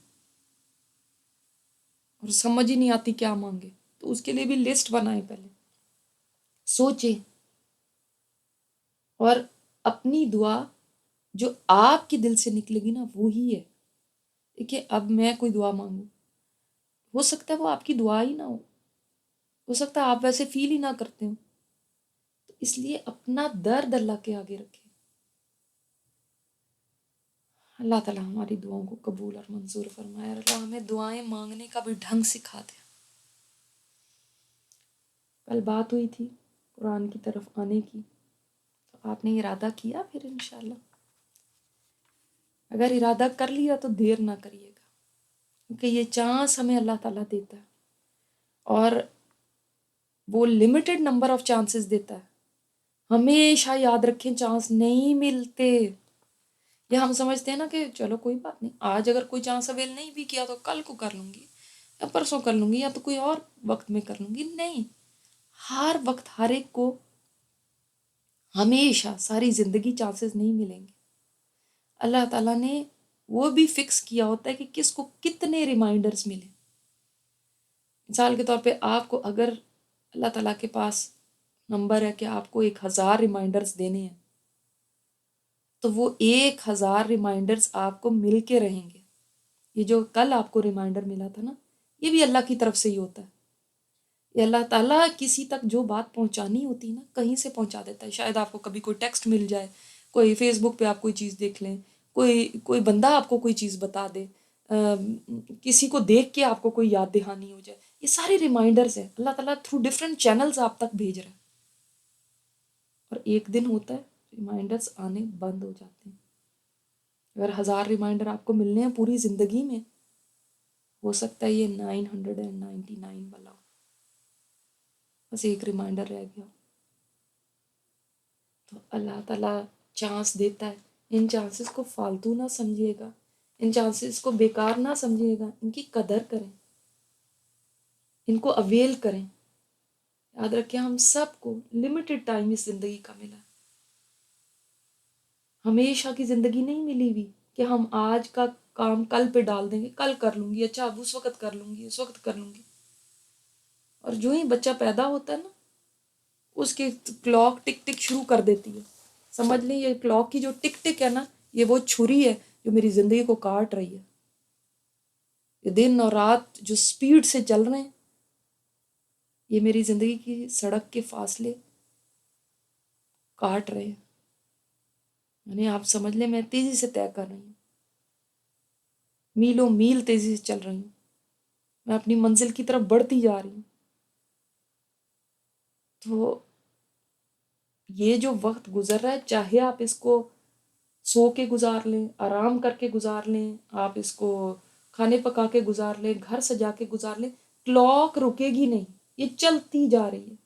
اور سمجھ ہی نہیں آتی کیا مانگے، تو اس کے لیے بھی لسٹ بنائیں، پہلے سوچیں، اور اپنی دعا جو آپ کی دل سے نکلے گی نا وہی ہے۔ دیکھیے اب میں کوئی دعا مانگوں، ہو سکتا ہے وہ آپ کی دعا ہی نہ ہو سکتا ہے آپ ویسے فیل ہی نہ کرتے ہو، تو اس لیے اپنا درد اللہ کے آگے رکھیں۔ اللہ تعالیٰ ہماری دعاؤں کو قبول اور منظور فرمائے، اور اللہ ہمیں دعائیں مانگنے کا بھی ڈھنگ سکھا دے۔ کل بات ہوئی تھی قرآن کی طرف آنے کی، تو آپ نے ارادہ کیا؟ پھر انشاءاللہ اگر ارادہ کر لیا تو دیر نہ کریے گا، کیونکہ یہ چانس ہمیں اللہ تعالیٰ دیتا ہے، اور وہ لمیٹڈ نمبر آف چانسز دیتا ہے. ہمیشہ یاد رکھیں چانس نہیں ملتے. یہ ہم سمجھتے ہیں نا کہ چلو کوئی بات نہیں، آج اگر کوئی چانس اویل نہیں بھی کیا تو کل کو کر لوں گی یا پرسوں کر لوں گی یا تو کوئی اور وقت میں کر لوں گی. نہیں، ہر وقت ہر ایک کو ہمیشہ ساری زندگی چانسز نہیں ملیں گے. اللہ تعالیٰ نے وہ بھی فکس کیا ہوتا ہے کہ کس کو کتنے ریمائنڈرز ملے. مثال کے طور پہ آپ کو اگر اللہ تعالیٰ کے پاس نمبر ہے کہ آپ کو 1000 ریمائنڈرز دینے ہیں تو وہ 1000 ریمائنڈرز آپ کو مل کے رہیں گے. یہ جو کل آپ کو ریمائنڈر ملا تھا نا، یہ بھی اللہ کی طرف سے ہی ہوتا ہے. یہ اللہ تعالیٰ کسی تک جو بات پہنچانی ہوتی ہے نا کہیں سے پہنچا دیتا ہے. شاید آپ کو کبھی کوئی ٹیکسٹ مل جائے، کوئی فیس بک پہ آپ کوئی چیز دیکھ لیں، کوئی بندہ آپ کو کوئی چیز بتا دے، کسی کو دیکھ کے آپ کو کوئی یاد دہانی ہو جائے. یہ سارے ریمائنڈرز ہیں اللہ تعالیٰ تھرو ڈفرینٹ چینلز آپ تک بھیج رہا ہے. اور ایک دن ہوتا ہے ریمائنڈرز آنے بند ہو جاتے ہیں. اگر 1000 ریمائنڈر آپ کو ملنے ہیں پوری زندگی میں، ہو سکتا ہے یہ 999 والا ہو، بس ایک ریمائنڈر رہ گیا. تو اللہ تعالیٰ چانس دیتا ہے، ان چانسز کو فالتو نہ سمجھیے گا، ان چانسز کو بیکار نہ سمجھیے گا، ان کی قدر کریں، ان کو اویل کریں. یاد رکھیں ہم سب کو لمیٹڈ ٹائم اس زندگی کا ملا. ہمیشہ کی زندگی نہیں ملی ہوئی کہ ہم آج کا کام کل پہ ڈال دیں گے، کل کر لوں گی، اچھا اب اس وقت کر لوں گی، اس وقت کر لوں گی. اور جو ہی بچہ پیدا ہوتا ہے نا اس کی کلاک ٹک ٹک شروع کر دیتی ہے. سمجھ لیں یہ کلاک کی جو ٹک ٹک ہے نا، یہ وہ چھری ہے جو میری زندگی کو کاٹ رہی ہے. یہ دن اور رات جو سپیڈ سے چل رہے ہیں، یہ میری زندگی کی سڑک کے فاصلے کاٹ رہے ہیں. یعنی آپ سمجھ لیں میں تیزی سے طے کر رہی ہوں، میلوں میل تیزی سے چل رہی ہوں، میں اپنی منزل کی طرف بڑھتی جا رہی ہوں. تو یہ جو وقت گزر رہا ہے، چاہے آپ اس کو سو کے گزار لیں، آرام کر کے گزار لیں، آپ اس کو کھانے پکا کے گزار لیں، گھر سجا کے گزار لیں، کلاک رکے گی نہیں، یہ چلتی جا رہی ہے.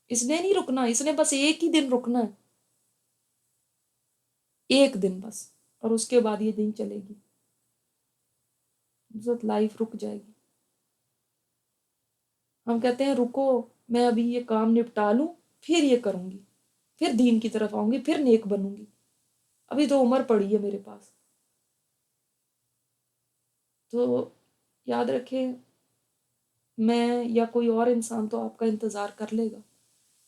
اس نے نہیں رکنا، اس نے بس ایک ہی دن رکنا ہے، ایک دن بس، اور اس کے بعد یہ دن چلے گی، لائف رک جائے گی. ہم کہتے ہیں رکو میں ابھی یہ کام نپٹا لوں پھر یہ کروں گی، پھر دین کی طرف آؤں گی، پھر نیک بنوں گی، ابھی تو عمر پڑی ہے میرے پاس. تو یاد رکھیں میں یا کوئی اور انسان تو آپ کا انتظار کر لے گا،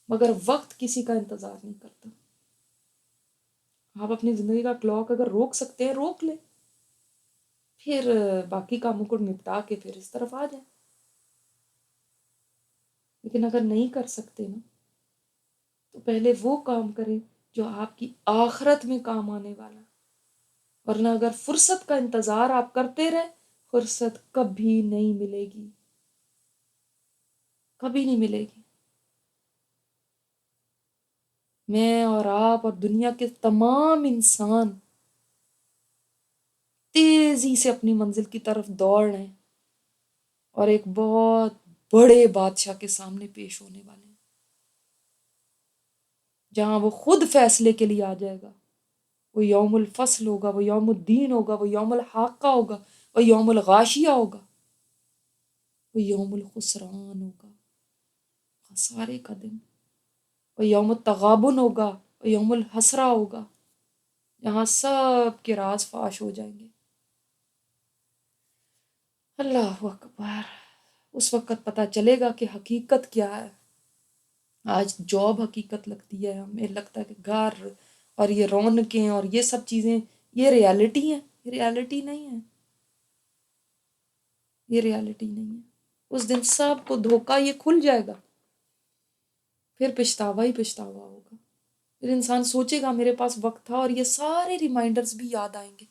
مگر وقت کسی کا انتظار نہیں کرتا. آپ اپنی زندگی کا کلاک اگر روک سکتے ہیں روک لیں، پھر باقی کاموں کو نپٹا کے پھر اس طرف آ جائیں. لیکن اگر نہیں کر سکتے نا تو پہلے وہ کام کریں جو آپ کی آخرت میں کام آنے والا. ورنہ اگر فرصت کا انتظار آپ کرتے رہے، فرصت کبھی نہیں ملے گی، کبھی نہیں ملے گی. میں اور آپ اور دنیا کے تمام انسان تیزی سے اپنی منزل کی طرف دوڑ رہے ہیں اور ایک بہت بڑے بادشاہ کے سامنے پیش ہونے والے ہیں جہاں وہ خود فیصلے کے لیے آ جائے گا. وہ یوم الفصل ہوگا، وہ یوم الدین ہوگا، وہ یوم الحاقہ ہوگا، وہ یوم الغاشیہ ہوگا، وہ یوم الخسران ہوگا، خسارے کا دن. وہ یوم التغابن ہوگا، وہ یوم الحسرہ ہوگا، جہاں سب کے راز فاش ہو جائیں گے. اللہ اکبر. اس وقت پتہ چلے گا کہ حقیقت کیا ہے. آج جاب حقیقت لگتی ہے، ہمیں لگتا ہے کہ گھر اور یہ رونقیں اور یہ سب چیزیں یہ ریالٹی ہیں. یہ ریالٹی نہیں ہے، یہ ریالٹی نہیں ہے. اس دن سب کو دھوکہ یہ کھل جائے گا، پھر پچھتاوا ہی پچھتاوا ہوگا. پھر انسان سوچے گا میرے پاس وقت تھا اور یہ سارے ریمائنڈرز بھی یاد آئیں گے،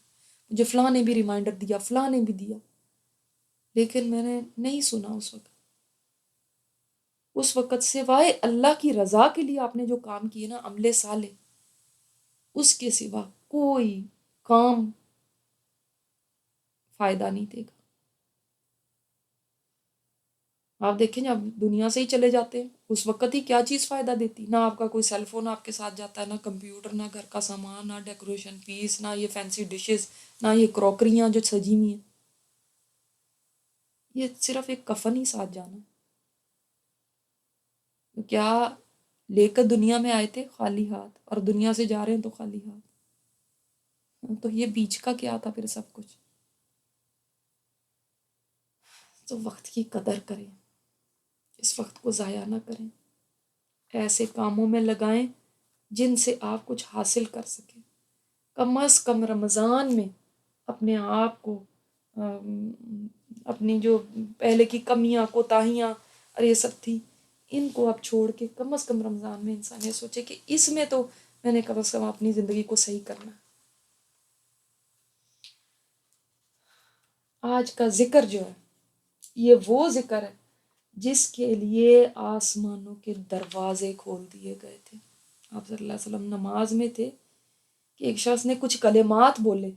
مجھے فلاں نے بھی ریمائنڈر دیا، فلاں نے بھی دیا، لیکن میں نے نہیں سنا. اس وقت سوائے اللہ کی رضا کے لیے آپ نے جو کام کیے نا عمل صالح، اس کے سوا کوئی کام فائدہ نہیں دے گا. آپ دیکھیں جب دنیا سے ہی چلے جاتے ہیں اس وقت ہی کیا چیز فائدہ دیتی، نہ آپ کا کوئی سیل فون آپ کے ساتھ جاتا ہے، نہ کمپیوٹر، نہ گھر کا سامان، نہ ڈیکوریشن پیس، نہ یہ فینسی ڈشز، نہ یہ کروکریاں جو سجی ہوئی ہیں، یہ صرف ایک کفن ہی ساتھ جانا۔ کیا لے کر دنیا میں آئے تھے خالی ہاتھ، اور دنیا سے جا رہے ہیں تو خالی ہاتھ، تو یہ بیچ کا کیا تھا پھر سب کچھ؟ تو وقت کی قدر کریں، اس وقت کو ضائع نہ کریں، ایسے کاموں میں لگائیں جن سے آپ کچھ حاصل کر سکیں۔ کم از کم رمضان میں اپنے آپ کو اپنی جو پہلے کی کمیاں کوتاہیاں اور یہ سب تھی، ان کو اب چھوڑ کے کم از کم رمضان میں انسان یہ سوچے کہ اس میں تو میں نے کم از کم اپنی زندگی کو صحیح کرنا ہے۔ آج کا ذکر جو ہے یہ وہ ذکر ہے جس کے لیے آسمانوں کے دروازے کھول دیے گئے تھے۔ آپ صلی اللہ علیہ وسلم نماز میں تھے کہ ایک شخص نے کچھ کلمات بولے،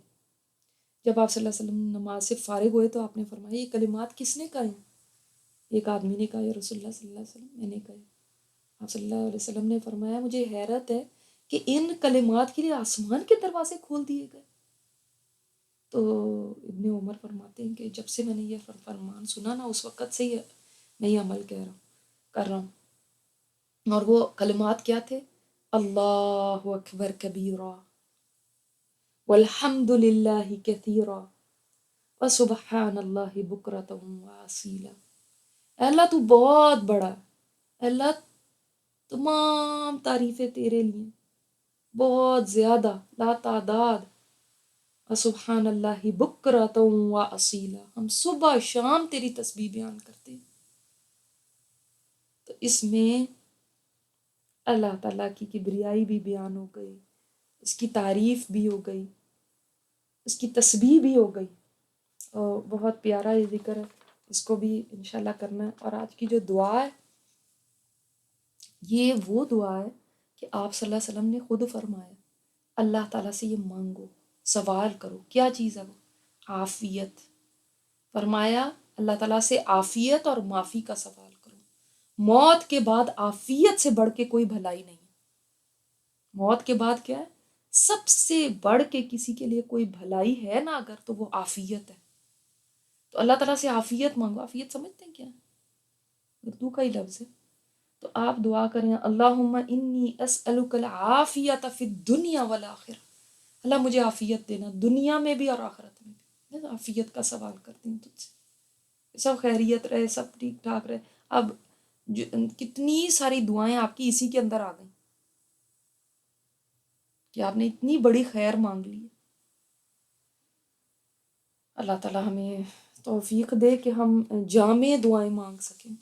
جب آپ صلی اللہ علیہ وسلم نماز سے فارغ ہوئے تو آپ نے فرمایا یہ کلمات کس نے کہے؟ ایک آدمی نے کہا یا رسول اللہ صلی اللہ علیہ وسلم میں نے کہے۔ آپ صلی اللہ علیہ وسلم نے فرمایا مجھے حیرت ہے کہ ان کلمات کے لیے آسمان کے دروازے کھول دیے گئے۔ تو ابن عمر فرماتے ہیں کہ جب سے میں نے یہ فرمان سنا نا اس وقت سے ہی میں یہ عمل کر رہا ہوں۔ اور وہ کلمات کیا تھے؟ اللہ اکبر کبیرا والحمد للہ کثیرا وسبحان اللہ بکرۃ واصیلا۔ اے اللہ تو بہت بڑا ہے، اے اللہ تمام تعریفیں تیرے لیے، بہت زیادہ لا تعداد، سبحان اللہ بکرۃ واصیلا، ہم صبح شام تیری تسبیح بیان کرتے ہیں۔ تو اس میں اللہ تعالیٰ کی کبریائی بھی بیان ہو گئی، اس کی تعریف بھی ہو گئی، اس کی تسبیح بھی ہو گئی، اور بہت پیارا یہ ذکر ہے، اس کو بھی انشاءاللہ کرنا ہے۔ اور آج کی جو دعا ہے یہ وہ دعا ہے کہ آپ صلی اللہ علیہ وسلم نے خود فرمایا اللہ تعالیٰ سے یہ مانگو، سوال کرو، کیا چیز ہے وہ؟ عافیت۔ فرمایا اللہ تعالیٰ سے عافیت اور معافی کا سوال کرو۔ موت کے بعد عافیت سے بڑھ کے کوئی بھلائی نہیں ہے۔ موت کے بعد کیا ہے؟ سب سے بڑھ کے کسی کے لیے کوئی بھلائی ہے نا اگر تو وہ عافیت ہے۔ تو اللہ تعالیٰ سے عافیت مانگو۔ عافیت سمجھتے ہیں کیا ہے؟ اردو کا ہی لفظ ہے۔ تو آپ دعا کریں اللہم انی اسألک العافیت فی الدنیا والآخرہ، اللہ مجھے عافیت دینا دنیا میں بھی اور آخرت میں بھی۔ میں عافیت کا سوال کرتی ہوں تجھ سے، سب خیریت رہے، سب ٹھیک ٹھاک رہے۔ اب کتنی ساری دعائیں آپ کی اسی کے اندر آ گئیں کہ آپ نے اتنی بڑی خیر مانگ لی۔ اللہ تعالیٰ ہمیں توفیق دے کہ ہم جامع دعائیں مانگ سکیں۔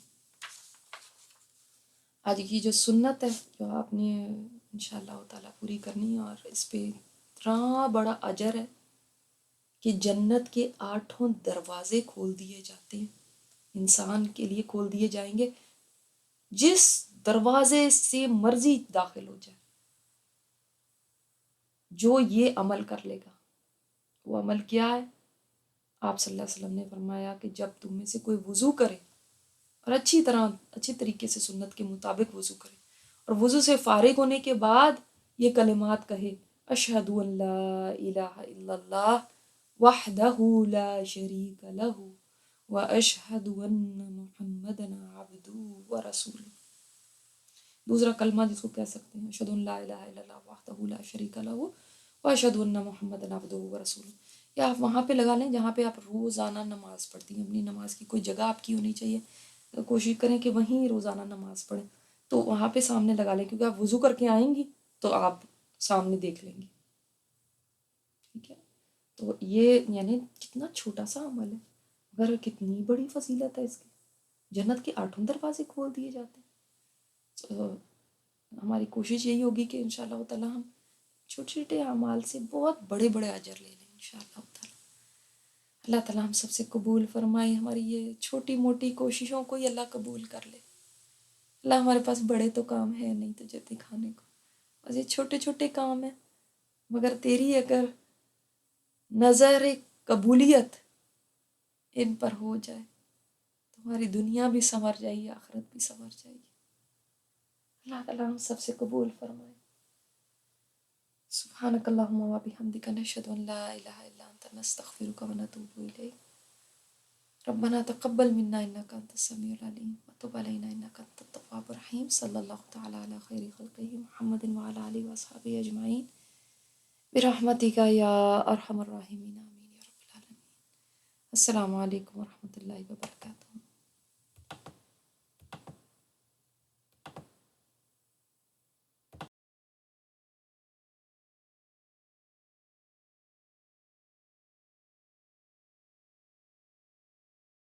آج کی جو سنت ہے جو آپ نے انشاءاللہ تعالیٰ پوری کرنی ہے، اور اس پہ اتنا بڑا اجر ہے کہ جنت کے 8 دروازے کھول دیے جاتے ہیں، انسان کے لیے کھول دیے جائیں گے، جس دروازے سے مرضی داخل ہو جائے، جو یہ عمل کر لے گا۔ وہ عمل کیا ہے؟ آپ صلی اللہ علیہ وسلم نے فرمایا کہ جب تم میں سے کوئی وضو کرے اور اچھی طریقے سے سنت کے مطابق وضو کرے، اور وضو سے فارغ ہونے کے بعد یہ کلمات کہے اشہد ان لا الہ الا اللہ وحدہ لا شریک لہ واشہد ان محمدا عبدہ ورسولہ۔ دوسرا کلمہ جس کو کہہ سکتے ہیں اشہد ان لا الہ الا اللہ وحدہ لا شریک لہ واشہد ان محمدا عبدہ ورسولہ۔ یا آپ وہاں پہ لگا لیں جہاں پہ آپ روزانہ نماز پڑھتی ہیں، اپنی نماز کی کوئی جگہ آپ کی ہونی چاہیے، کوشش کریں کہ وہیں روزانہ نماز پڑھیں، تو وہاں پہ سامنے لگا لیں، کیونکہ آپ وضو کر کے آئیں گی تو آپ سامنے دیکھ لیں گی، ٹھیک ہے؟ تو یہ یعنی کتنا چھوٹا سا عمل ہے مگر کتنی بڑی فضیلت ہے اس کی۔ جنت کے 8 دروازے کھول دیے جاتے ہیں۔ تو ہماری کوشش یہی ہوگی کہ انشاءاللہ تعالیٰ ہم چھوٹے چھوٹے اعمال سے بہت بڑے بڑے اجر لے لیں انشاءاللہ تعالیٰ۔ اللہ تعالیٰ ہم سب سے قبول فرمائے، ہماری یہ چھوٹی موٹی کوششوں کو ہی اللہ قبول کر لے۔ اللہ ہمارے پاس بڑے تو کام ہے نہیں تجھے دکھانے کو، بس یہ چھوٹے چھوٹے کام ہیں، مگر تیری اگر نظر قبولیت ان پر ہو جائے تمہاری دنیا بھی سنور جائے گی، آخرت بھی سنور جائے گی۔ اللہ تعالیٰ ہم سب سے قبول فرمائے۔ سبحانک اللہم و بحمدک، نشہد ان لا الہ الا انت، نستغفرک و نتوب الیک۔ ربنا تقبل منا انک انت السمیع العلیم وتب علینا انک انت التواب الرحیم۔ صلی اللہ تعالی علی خیر خلقہ محمد وعلی آلہ واصحابہ اجمعین برحمتک یا ارحم الراحمین، آمین یا رب العالمین۔ السلام علیکم ورحمۃ اللہ وبرکاتہ۔